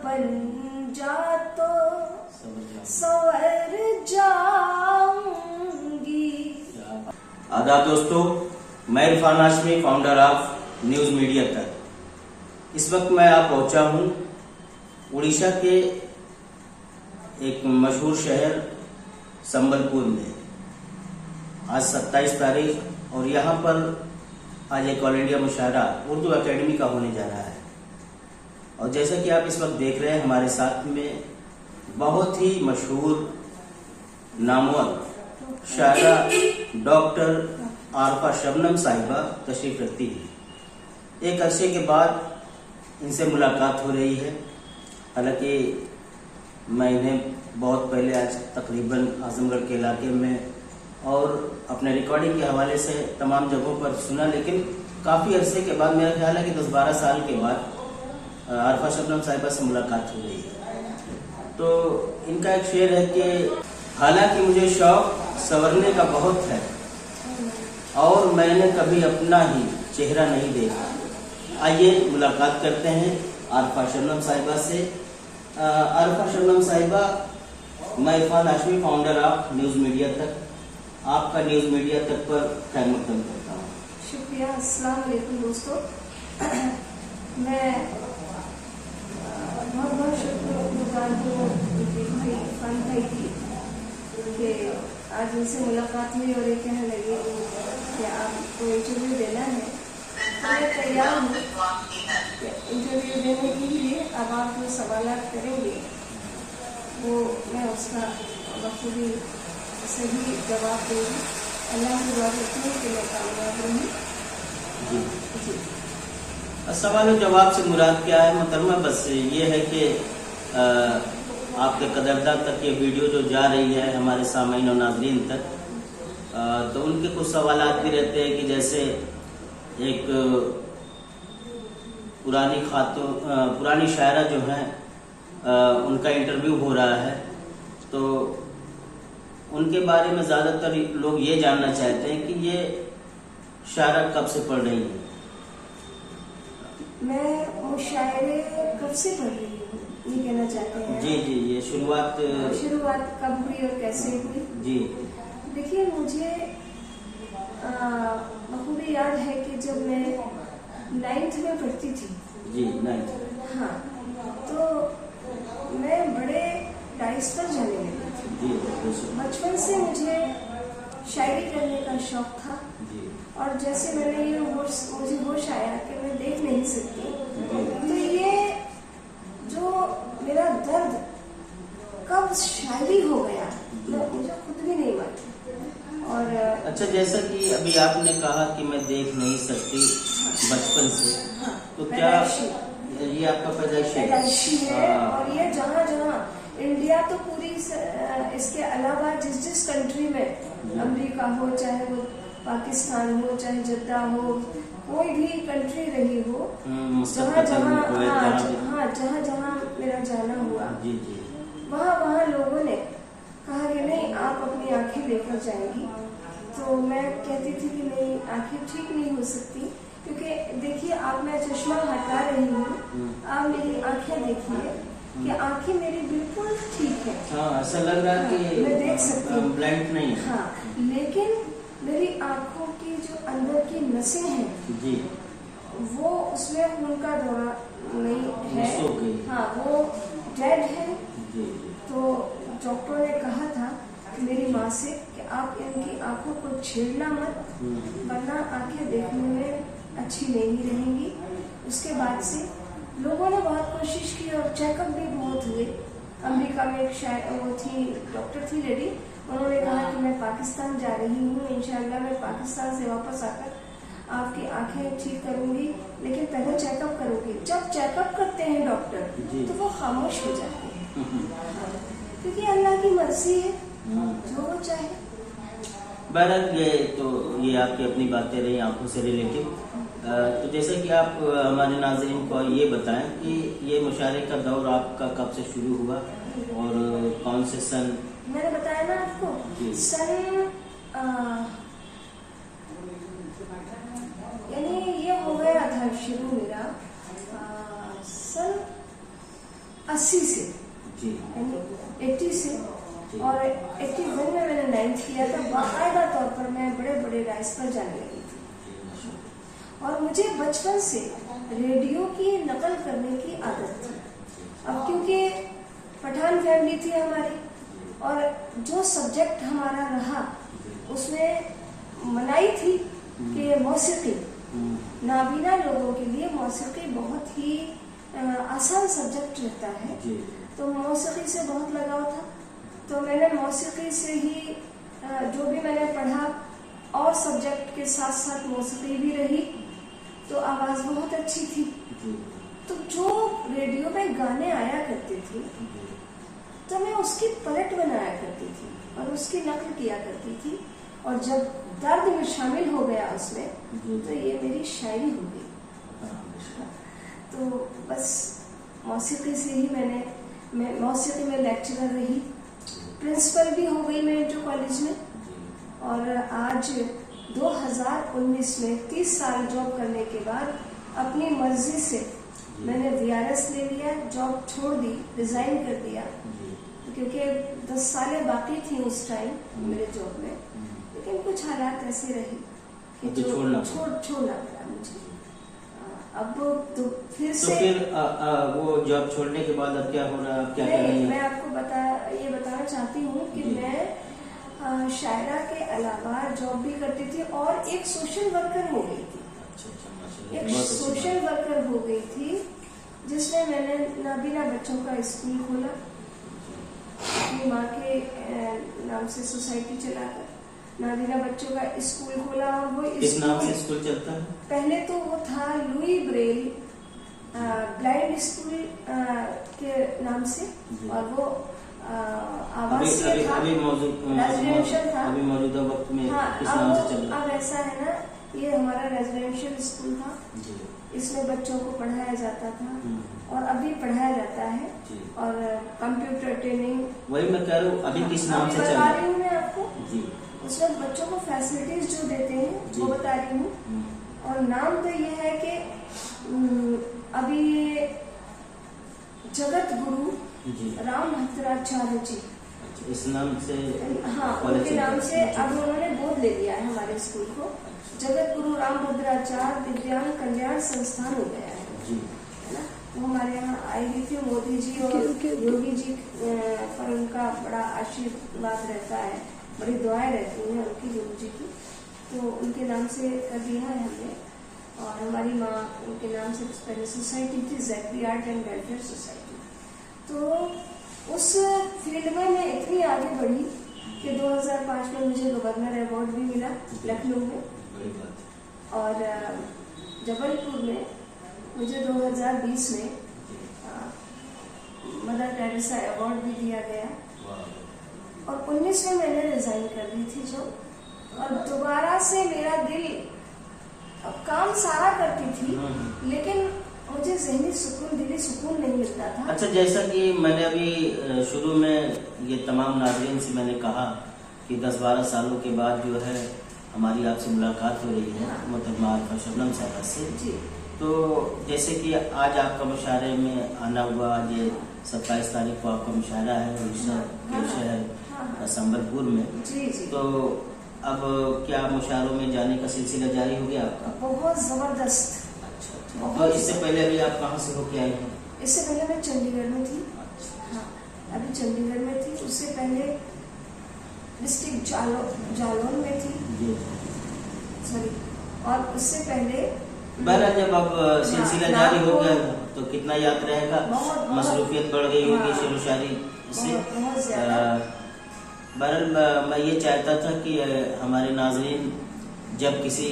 बन जा तो संवर जाऊंगी। आदाब दोस्तों, मैं Irfan Hashmi, founder of news media तक। इस वक्त मैं आप पहुंचा हूं उड़ीसा के एक मशहूर शहर संबलपुर में। आज 27 तारीख और यहाँ पर आज एक ऑल इंडिया मुशायरा उर्दू एकेडमी का होने जा रहा है। और जैसा कि आप इस वक्त देख रहे हैं, हमारे साथ में बहुत ही मशहूर नामवर शायरा डॉक्टर आरफा शबनम साहिबा तशरीफ रखती है। एक अरसे के बाद इनसे मुलाकात हो रही है। हालांकि मैं इन्हें बहुत पहले, आज तकरीबन आजमगढ़ के इलाके में और अपने रिकॉर्डिंग के हवाले से तमाम जगहों पर सुना, लेकिन काफ़ी अरसे के बाद, मेरा ख्याल है कि 10-12 साल के बाद आरफा शबनम साहिबा से मुलाकात हो रही है। तो इनका एक शेर है कि हालांकि मुझे शौक संवरने का बहुत है और मैंने कभी अपना ही चेहरा नहीं देखा। आइए मुलाकात करते हैं आरफा शबनम साहिबा से। आरफा शबनम साहिबा, मैं Irfan Hashmi, founder of news media तक, आपका न्यूज मीडिया तक पर खैर मकदम करता हूँ। शुक्रिया। अस्सलाम वालेकुम दोस्तों। मैं बहुत बहुत शुक्रगुजार हूँ इरफान भाई की कि आज उनसे मुलाकात हुई और ये कहने लगे कि आपको इंटरव्यू देना है। मैं तैयार हूँ इंटरव्यू देने के लिए। अब आप जो सवाल करेंगे वो मैं उसका बखूबी सही जवाब दूँगी। अल्लाह की दुआ करती हूँ कि मैं कामयाब रहूँ। जी। सवाल और जवाब से मुराद क्या है मोहतरमा? बस ये है कि आपके कदरदान तक ये वीडियो जो जा रही है हमारे सामीन और नाज़रीन तक, तो उनके कुछ सवालात भी रहते हैं कि जैसे एक पुरानी शायरा जो है उनका इंटरव्यू हो रहा है, तो उनके बारे में ज़्यादातर लोग ये जानना चाहते हैं कि ये शायरा कब से पढ़ रही है। मैं मुशायरे कब से पढ़ रही हूँ ये कहना चाहते हैं? जी जी, ये शुरुआत कब हुई और कैसे हुई? जी देखिए, मुझे बखूबी याद है कि जब मैं 9th में पढ़ती थी। जी, 9th। हाँ, तो मैं बड़े डाइस पर जाने लगी थी। जी, बचपन से मुझे शायरी करने का शौक था। जी। और जैसे मैंने ये मुझे होश आया कि मैं देख नहीं सकती, तो ये जो मेरा दर्द कब शायरी हो गया मुझे खुद भी नहीं मालूम। और अच्छा, जैसा कि अभी आपने कहा कि मैं देख नहीं सकती बचपन से, हाँ, तो क्या ये आपका पैदाइशी है? और ये जहाँ जहाँ इंडिया तो पूरी, इसके अलावा जिस कंट्री में, अमेरिका हो, चाहे वो पाकिस्तान हो, चाहे जद्दा हो, कोई भी कंट्री रही हो, जहाँ जहाँ मेरा जाना हुआ, वहाँ लोगों ने कहा कि नहीं, आप अपनी आंखें लेकर जाएंगी। तो मैं कहती थी कि नहीं, आंखें ठीक नहीं हो सकती, क्योंकि देखिए, आप, मैं चश्मा हटा रही हूँ, आप मेरी आंखें देखिए कि आंखें मेरी बिल्कुल ठीक है। हाँ, ऐसा लग रहा है कि मैं देख सकती हूँ, ब्लाइंड नहीं है। हाँ, लेकिन मेरी आंखों की जो अंदर की नसें हैं जी, वो, उसमें खून का दौरा नहीं है। हाँ, वो डेड है। जी। तो डॉक्टर ने कहा था मेरी माँ से कि आप इनकी आंखों को छेड़ना मत, वरना आंखें देखने में अच्छी नहीं रहेंगी। उसके बाद से लोगों ने बहुत कोशिश की और चेकअप भी बहुत हुए। अमेरिका में एक वो थी, डॉक्टर थी लेडी, उन्होंने कहा कि मैं पाकिस्तान जा रही हूँ, इंशाल्लाह मैं पाकिस्तान से वापस आकर आपकी आंखें ठीक करूंगी, लेकिन पहले चेकअप करूंगी। जब चेकअप करते हैं डॉक्टर, तो वो खामोश हो जाते हैं, क्योंकि अल्लाह की मर्जी है, जो वो चाहे। बहरहाल ये आपकी अपनी बातें रही आंखों से रिलेटेड। तो जैसे कि आप हमारे नाज़रीन को ये बताएं कि ये मुशायरे का दौर आपका कब से शुरू हुआ और कौन से सन? मैंने बताया ना आपको, सन यानी ये हो गया था शुरू मेरा सन 80 से जी यानी 80 से, जी। और 81 में मैंने 9th किया था। बाकायदा तौर पर मैं बड़े बड़े राइस पर जाने लगी थी, और मुझे बचपन से रेडियो की नकल करने की आदत थी। अब क्योंकि पठान फैमिली थी हमारी, और जो सब्जेक्ट हमारा रहा उसमें मनाही थी कि मौसीकी, नाबीना लोगों के लिए मौसीकी बहुत ही आसान सब्जेक्ट रहता है, जी तो मौसीकी से बहुत लगाव था। तो मैंने मौसीकी से ही जो भी मैंने पढ़ा, और सब्जेक्ट के साथ साथ मौसीकी भी रही, तो आवाज़ बहुत अच्छी थी। जी तो जो रेडियो में गाने आया करते थे तो मैं उसकी पलट बनाया करती थी और उसकी नकल किया करती थी, और जब दर्द में शामिल हो गया उसमें, तो ये मेरी शायरी हो गई। तो बस मौसीकी से ही मैं मौसीकी में लेक्चरर रही, प्रिंसिपल भी हो गई मैं इंटर कॉलेज में, और आज 2019 में 30 साल जॉब करने के बाद अपनी मर्जी से मैंने VRS ले लिया, जॉब छोड़ दी, रिजाइन कर दिया, क्योंकि 10 सालें बाकी थी उस टाइम मेरे जॉब में, लेकिन कुछ हालात ऐसे रहे कि तो जो छोड़ना पड़ा मुझे। अब तो फिर तो से फिर वो जॉब छोड़ने के बाद अब क्या हो रहा है, क्या कर रही नहीं, हैं? मैं आपको बताना चाहती हूँ कि जी। मैं शायरा के अलावा जॉब भी करती थी, और एक सोशल वर्कर हो गई थी। अच्छा माशाल्लाह, एक बहुत अच्छी सोशल बात। वर्कर हो गई थी, जिसमें मैंने नाबीना बच्चों का स्कूल खोला, अपनी माँ के नाम से सोसाइटी चलाकर नाबीना बच्चों का स्कूल खोला। और वो किस नाम से स्कूल स्कूल चलता है? पहले तो वो था लुई ब्रेल ब्लाइंड स्कूल के नाम से, जी। और वो आवासीय था, अभी रेजिडेंशियल था। अभी मौजूदा वक्त में हाँ, किस नाम से चल रहा अब ऐसा है ना, ये हमारा रेजिडेंशियल स्कूल था, है? जी इसमें बच्चों को पढ़ाया जाता था, हम्म, और अभी पढ़ाया जाता है, जी और कंप्यूटर ट्रेनिंग। वही मैं कह रहा हूँ, अभी किस नाम अभी से चल बता रहा रही है? हूँ मैं आपको, जी उसमें बच्चों को फैसिलिटीज जो देते हैं जी। वो बता रही हूँ। और नाम तो ये है कि अभी जगत गुरु जी राम भद्राचार्य जी, अच्छा, इस नाम से हाँ, कॉलेज उनके चलता नाम है। से अब उन्होंने गोद ले लिया है हमारे स्कूल को। जगत गुरु राम भद्राचार्य दिव्यांग कल्याण संस्थान हो गया है, जी है ना। वो हमारे यहाँ आई हुई थी, मोदी जी और योगी जी पर उनका बड़ा आशीर्वाद रहता है, बड़ी दुआएं रहती हैं उनकी, योगी जी की, तो उनके नाम से कर दिया है हमने। और हमारी माँ उनके नाम से पहले सोसाइटी थी, ज़ैकबी आर्ट एंड वेलफेयर सोसाइटी। तो उस फील्ड में मैं इतनी आगे बढ़ी कि 2005 में मुझे गवर्नर अवार्ड भी मिला लखनऊ में, बड़ी बात है। और जबलपुर में मुझे 2020 में मदर टेरेसा अवार्ड भी दिया गया, वाह। और 19 में मैंने रिजाइन कर दी थी जो, और दोबारा से मेरा दिल काम सारा करती थी, लेकिन मुझे ज़हनी सुकून, दिली सुकून नहीं मिलता था। अच्छा, जैसा कि मैंने अभी शुरू में ये तमाम नाज़रीन से मैंने कहा कि 10-12 सालों के बाद जो है हमारी आपसे मुलाकात हो रही है मोहतरमा आरिफा शबनम साहबा से। जी। तो जैसे कि आज आपका मुशायरे में आना हुआ, ये 27 तारीख को आपका मुशायरा है उड़ीसा के शहर संबलपुर में। जी जी। तो अब क्या मुशायरों में जाने का सिलसिला जारी हो गया आपका? बहुत जबरदस्त। अच्छा, तो इससे पहले अभी आप कहाँ से होके आए हैं? इससे पहले मैं चंडीगढ़ में थी। हाँ, अभी चंडीगढ़ में थी, उससे पहले डिस्ट्रिक्ट जालौन में थी, जी सॉरी, और उससे पहले बहरहाल जब अब सिलसिला जारी हो गया तो कितना याद रहेगा, बहुत- मसरूफियत बढ़ गई होगी हाँ। शेर व शायरी से। बहुत ज्यादा। बहरहाल मैं ये चाहता था कि हमारे नाजरीन जब किसी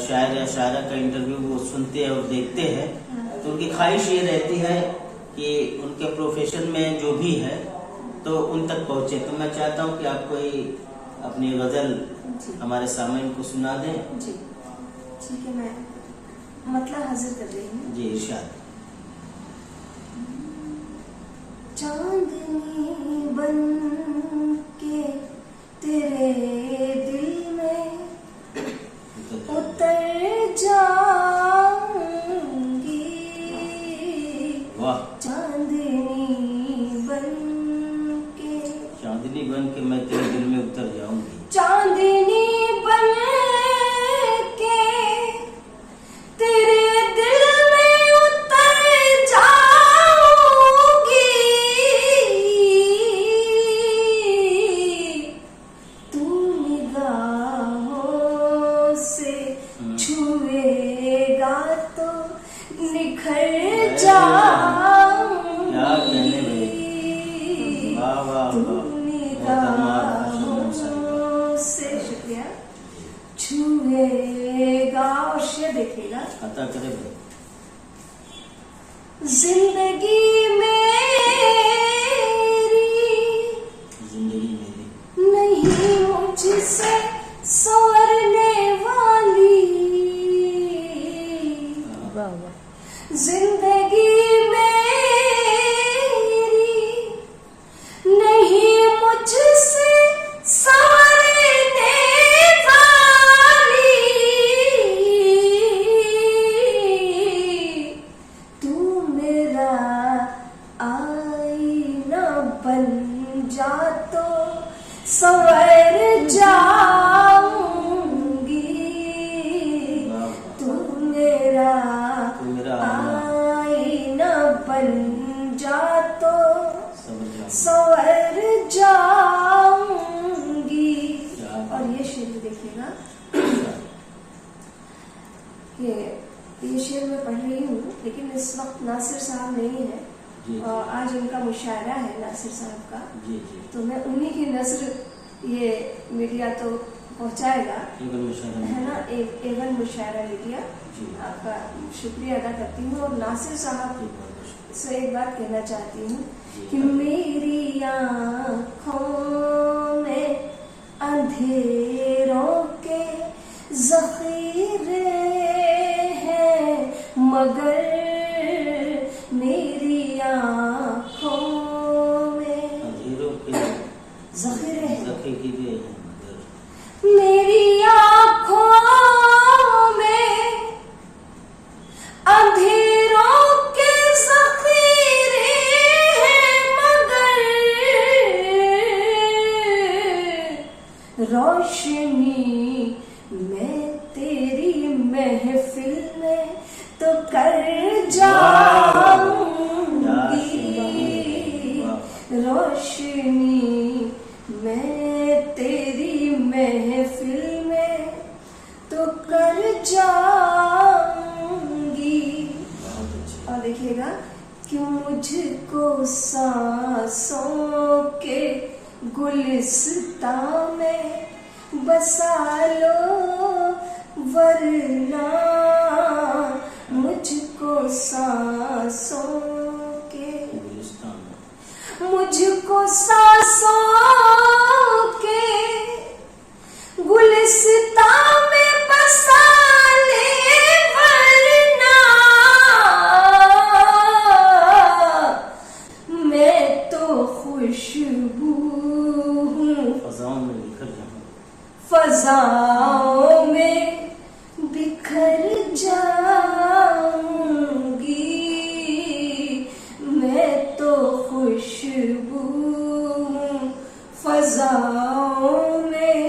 शायर या शायरा का इंटरव्यू वो सुनते हैं और देखते हैं, तो उनकी ख्वाहिश ये रहती है कि उनके प्रोफेशन में जो भी है तो उन तक पहुँचे। तो मैं चाहता हूँ कि आप कोई अपनी गज़ल जी। हमारे सामने को सुना दें। जी ठीक है, मैं मतलब हाजिर कर रही हूँ। जी इरशाद। चांदनी बन के तेरे दिल में उतर जाऊंगी, वाह। चांदनी बन के, चांदनी बन के मैं तेरे दिल में उतर जाऊंगी। चांदनी बन के तेरे दिल में उतर जाऊंगी, तू निगाहों से छुएगा तो निखर जाऊंगी। क्या कहने भाई, वाह वाह तू वाह। निगाहों से, शुक्रिया, छुएगा और शेर देखेगा। अता करे भाई। जिंदगी मेरी जिंदगी मेरी नहीं मुझसे संवरने वाली, जिंदगी मेरी नहीं मुझसे संवरने वाली, तू मेरा आईना बन जा तो संवर जाऊंगी, तू मेरा आईना बन जा तो संवर जाऊंगी। और ये शेर भी देखिएगा, ये शेर मैं पढ़ रही हूँ, लेकिन इस वक्त नासिर साहब नहीं है और आज उनका मुशायरा है नासिर साहब का, तो मैं उन्हीं की नज़र ये मीडिया तो पहुंचाएगा, है ना, एक एवन मुशायरा मीडिया। आपका शुक्रिया अदा करती हूँ और नासिर साहब से एक बात कहना चाहती हूँ कि मेरी आँखों में अंधेरों के ज़ख़ीरे हैं, मगर मेरी आँखों में ज़ख़ीरे हैं, मेरी आँखों में अंधेरों के ज़ख़ीरे हैं, मगर रोशनी मैं तेरी महफिल में तो कर जाऊंगी, रोशनी मैं तेरी महफिल में तो कर जाऊंगी। और देखिएगा कि मुझको सांसों के गुलिस्तां में बसा लो, वरना मुझको सांसों के, मुझको सांसों के गुलिस्तां में बसा ले, वरना मैं तो खुशबू हूँ फज़ाओं में बिखर जाऊंगी, मैं तो खुशबू हूँ फज़ाओं में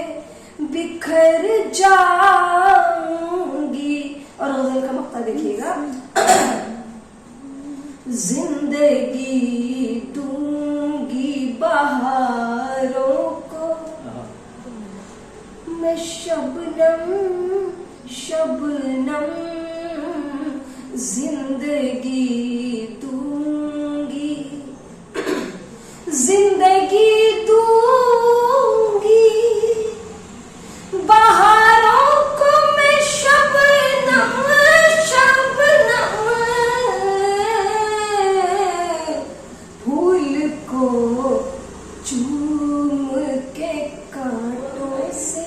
बिखर जाऊंगी। और गज़ल का मक्ता देखिएगा, जिंदगी दूंगी बहारों को मैं, शबनम शबनम जिंदगी दूंगी, जिंदगी दूंगी बहारों को मैं, शबनम शबनम फूल को चूम के कांटों से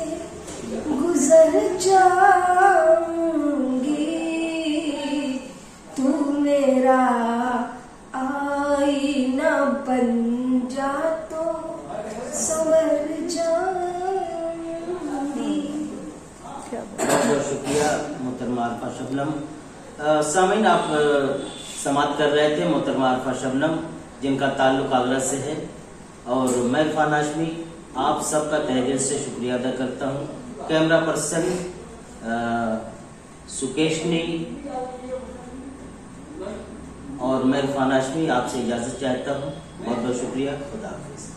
गुजर जाऊंगी, तू मेरा आईना बन जा तो संवर जाऊंगी। बहुत बहुत शुक्रिया मोहतरमा आरफा शबनम। सामीन, आप समाप्त कर रहे थे मोहतरमा अरफा शबनम, जिनका ताल्लुक आगरा से है। और मैं इरफान हाशमी आप सबका तहे दिल से शुक्रिया अदा करता हूँ। कैमरा पर्सन सुकेशनी और मैं इरफान हाशमी आपसे इजाज़त चाहता हूँ। बहुत बहुत शुक्रिया। खुदा हाफिज़।